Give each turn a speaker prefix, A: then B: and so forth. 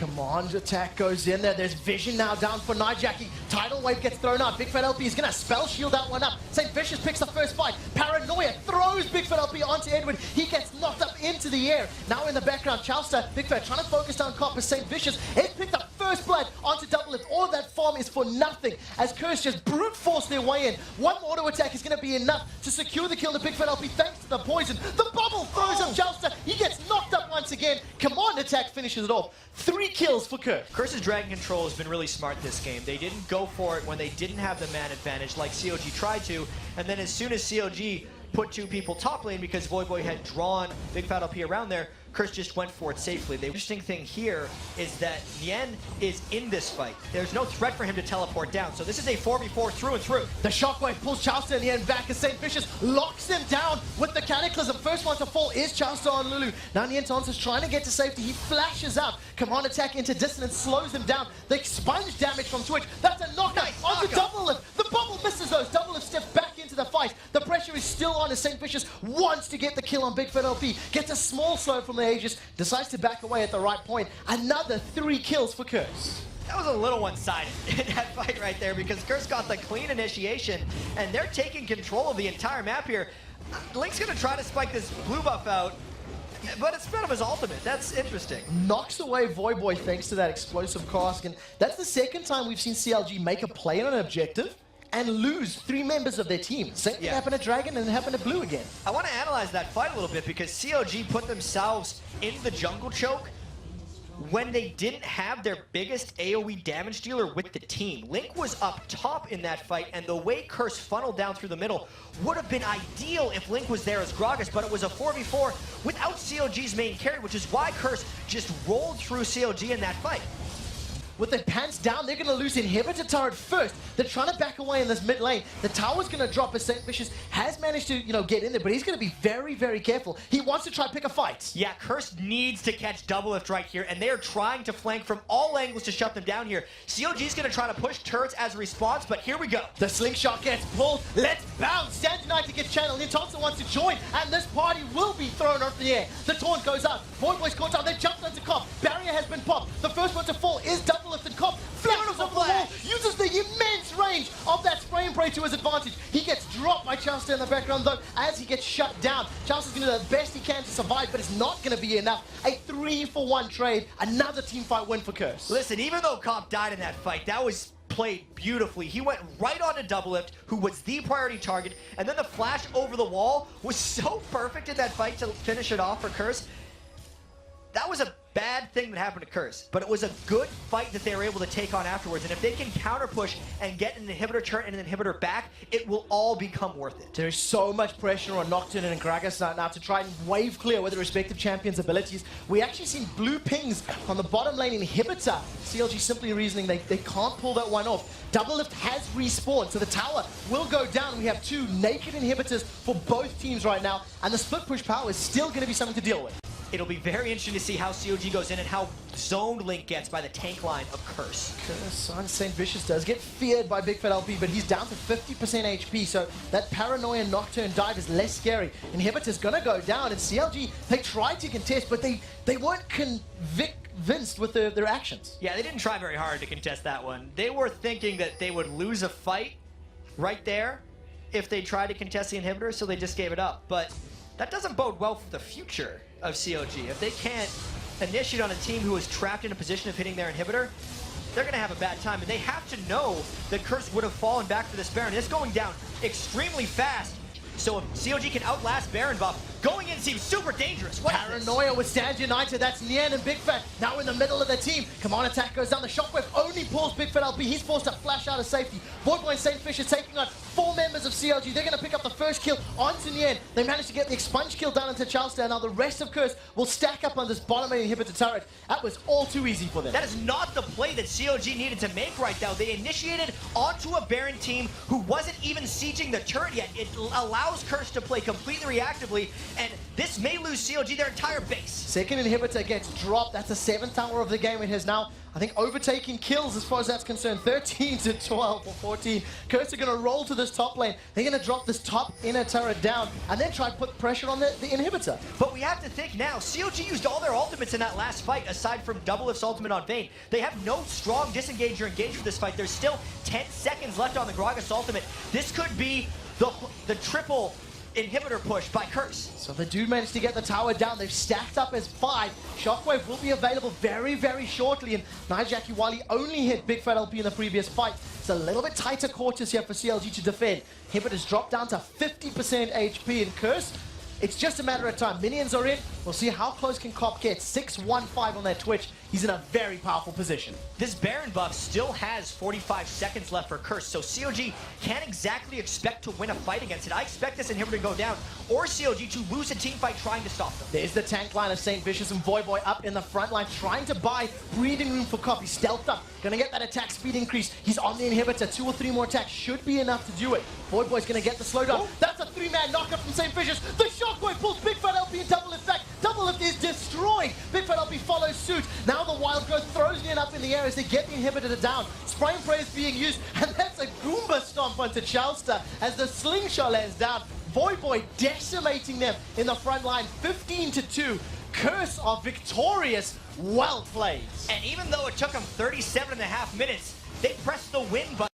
A: Command attack goes in there. There's vision now down for Nijaki. Tidal Wave gets thrown out. Big Fat LP is going to spell shield that one up. St. Vicious picks the first fight. Paranoia throws Big Fat LP onto Edward. He gets knocked up into the air. Now in the background, Chowster, Big Fat trying to focus down Copper. St. Vicious has picked up first blood onto Double Lift. All of that farm is for nothing as Curse just brute force their way in. One auto attack is going to be enough to secure the kill to Big Fat LP thanks to the poison. The bubble throws up Chowster. He gets knocked up once again. Command attack finishes it off. 3 kills for Curse.
B: Curse's Dragon Control has been really smart this game. They didn't go for it when they didn't have the man advantage like CLG tried to, and then as soon as CLG put 2 people top lane because Voyboy had drawn Big Fat LP around there, Curse just went for it safely. The interesting thing here is that Nien is in this fight. There's no threat for him to teleport down, so this is a 4v4 through and through.
A: The Shockwave pulls Chowster in the end back as St. Vicious locks him down with the Cataclysm. First one to fall is Chowster on Lulu. Now Nien Tonson's trying to get to safety. He flashes out. Command attack into dissonance slows him down. The sponge damage from Twitch. That's a knockout onto Double Lift. The bubble misses those. Double Lift steps back into the fight. The pressure is still on as St. Vicious wants to get the kill on Big Fat LP. Gets a small slow from the Aegis. Decides to back away at the right point. Another 3 kills for Curse.
B: That was a little one-sided in that fight right there because Curse got the clean initiation and they're taking control of the entire map here. Link's going to try to spike this blue buff out, but it's spread of his ultimate. That's interesting.
A: Knocks away Voyboy thanks to that explosive cask, and that's the second time we've seen CLG make a play on an objective and lose 3 members of their team. Same thing happened to Dragon and it happened to Blue again.
B: I want to analyze that fight a little bit because CLG put themselves in the jungle choke when they didn't have their biggest AoE damage dealer with the team. Link was up top in that fight, and the way Curse funneled down through the middle would have been ideal if Link was there as Gragas, but it was a 4v4 without CLG's main carry, which is why Curse just rolled through CLG in that fight.
A: With their pants down, they're going to lose Inhibitor Turret first. They're trying to back away in this mid lane. The tower's going to drop as St. Vicious has managed to, get in there, but he's going to be very, very careful. He wants to try to pick a fight.
B: Yeah, Curse needs to catch Double Lift right here, and they are trying to flank from all angles to shut them down here. CLG's going to try to push turrets as a response, but here we go.
A: The slingshot gets pulled. Let's bounce. Stand United gets channeled. Thompson wants to join, and this party will be thrown off the air. The taunt goes out. Voyboy's caught down. They jumped onto Cop. Barrier has been popped. The first one to fall is Double Lift, and Cop flashes off the wall, uses the immense range of that spray and pray to his advantage. He gets dropped by Chowster in the background though as he gets shut down. Chowster's going to do the best he can to survive, but it's not going to be enough. A 3-for-1 trade, another team fight win for Curse.
B: Listen, even though Cop died in that fight, that was played beautifully. He went right onto Double Lift, who was the priority target, and then the flash over the wall was so perfect in that fight to finish it off for Curse. That was a bad thing that happened to Curse, but it was a good fight that they were able to take on afterwards, and if they can counter push and get an inhibitor turret and an inhibitor back, it will all become worth it.
A: There's so much pressure on Nocturne and Gragas now to try and wave clear with the respective champions' abilities. We actually seen blue pings on the bottom lane inhibitor. CLG simply reasoning they can't pull that one off. Double Lift has respawned, so the tower will go down. We have 2 naked inhibitors for both teams right now, and the split push power is still going to be something to deal with.
B: It'll be very interesting to see how CLG goes in and how zoned Link gets by the tank line of Curse.
A: Curse on St. Vicious does get feared by Big Fat LP, but he's down to 50% HP, so that Paranoia Nocturne dive is less scary. Inhibitor's gonna go down, and CLG, they tried to contest, but they weren't convinced with their actions.
B: Yeah, they didn't try very hard to contest that one. They were thinking that they would lose a fight right there if they tried to contest the inhibitor, so they just gave it up. But that doesn't bode well for the future of CLG. If they can't initiate on a team who is trapped in a position of hitting their inhibitor, they're going to have a bad time. And they have to know that Curse would have fallen back for this Baron. It's going down extremely fast. So if CLG can outlast Baron buff, going in seems super dangerous.
A: Paranoia with Stand United. That's Nien and Big Fat now in the middle of the team. Command attack goes down. The Shockwave only pulls Big Fat LP. He's forced to flash out of safety. Voidboy and St. Fisher taking on 4 members of CLG. They're going to pick up the first kill onto Nien. They managed to get the expunge kill down into Chowster. Now the rest of Curse will stack up on this bottom lane inhibitor turret. That was all too easy for them.
B: That is not the play that CLG needed to make right now. They initiated onto a Baron team who wasn't even sieging the turret yet. It allows Curse to play completely reactively, and this may lose CLG their entire base.
A: Second inhibitor gets dropped. That's the 7th tower of the game. It has now, I think, overtaking kills as far as that's concerned. 13 to 12 or 14. Curse are going to roll to this top lane. They're going to drop this top inner turret down and then try to put pressure on the inhibitor.
B: But we have to think now, CLG used all their ultimates in that last fight, aside from Doublelift's ultimate on Vayne. They have no strong disengage or engage for this fight. There's still 10 seconds left on the Gragas ultimate. This could be the triple inhibitor push by Curse.
A: So the dude managed to get the tower down. They've stacked up as 5. Shockwave will be available very, very shortly. And Nijaki, while he only hit Big Fat LP in the previous fight, it's a little bit tighter quarters here for CLG to defend. Inhibitors dropped down to 50% HP, and Curse, it's just a matter of time. Minions are in. We'll see how close can Cop get. 6-1-5 on that Twitch. He's in a very powerful position.
B: This Baron buff still has 45 seconds left for Curse, so CLG can't exactly expect to win a fight against it. I expect this inhibitor to go down, or CLG to lose a team fight trying to stop them.
A: There's the tank line of St. Vicious and Voyboy up in the front line, trying to buy breathing room for Cop. He's stealthed up, gonna get that attack speed increase. He's on the inhibitor. 2 or 3 more attacks should be enough to do it. Voyboy's gonna get the slowdown. That's a 3-man knockup from St. Vicious. The Shockwave pulls Big Fat LP and Doublelift back. Doublelift is destroyed. Big Fat LP follows suit. Now the Wild Growth throws it up in the air as they get the inhibitor down. Spray and pray is being used, and that's a Goomba stomp onto Chalster as the slingshot lands down. Voyboy decimating them in the front line, 15 to 2. Curse are victorious. Well played.
B: And even though it took them 37.5 minutes, they pressed the win button.